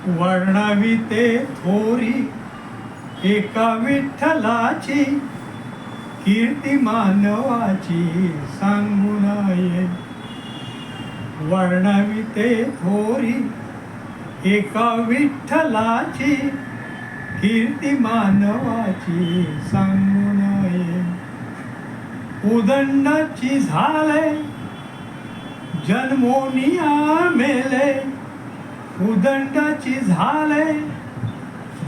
वर्णविते थोरी एका विठ्ठलाची, कीर्ती मानवाची सांगू नये. वर्णविते थोरी एका विठ्ठलाची, कीर्ती मानवाची सांगू नये. उदंडाची झाले जन्मोनिया मेले, उदंडाची झाले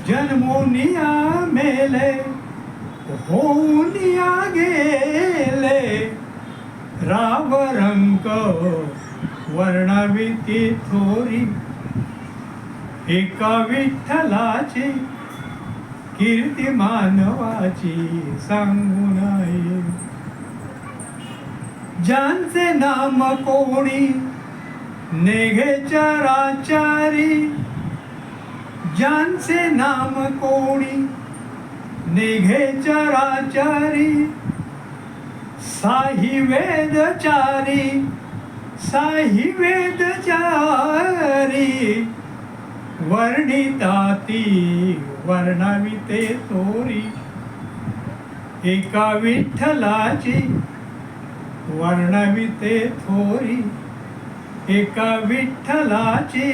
जन्मोनिया मेले, होऊनिया गेले राव रंक. वर्णविते थोरी एका विठ्ठलाची, कीर्ती मानवाची सांगू नये. ज्यांचे नाम कोणी नेघे चराचारी, ज्यांचे नाम कोणी नेघे चराचारी, साही वेदचारी, साही वेदचारी. वर्णिताती वर्णविते थोरी एका विठ्ठलाची, वर्णविते थोरी एका विठ्ठलाची,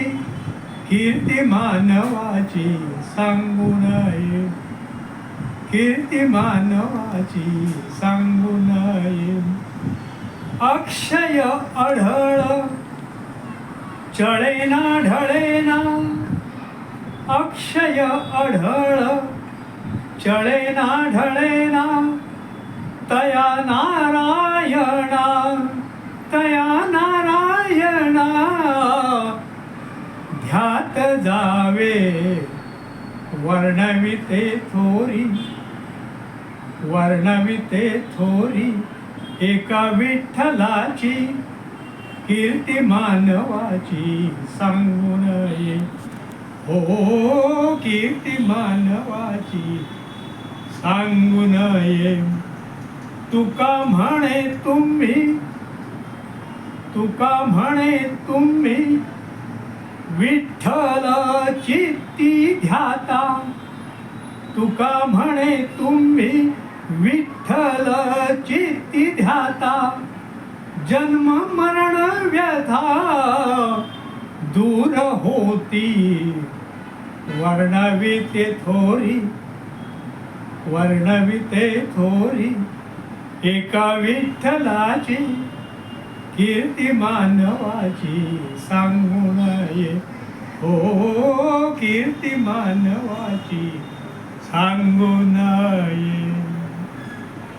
कीर्ती मानवाची सांगू नये. कीर्ती मानवाची सांगू नये. अक्षय अढळ चळेना ढळेना, अक्षय अढळ चळेना ढळेना, तया नारायणा, तया नारायणा. ध्यात जावे वर्णविते थोरी, वर्णविते थोरी एका विठ्ठलाची, कीर्ती मानवाची सांगू नये. हो कीर्ती मानवाची सांगू नये. तुका म्हणे तुम्ही, तुका म्हणे तुम्ही विठ्ठल चित्ती ध्याता, तुका म्हणे तुम्ही विठ्ठल चित्ती ध्याता. जन्म मरण व्यथा दूर होती. वर्णविते थोरी, वर्णविते थोरी एका विठ्ठलाची, कीर्ती मानवाची सांगू नये. हो कीर्ती मानवाची सांगू नये.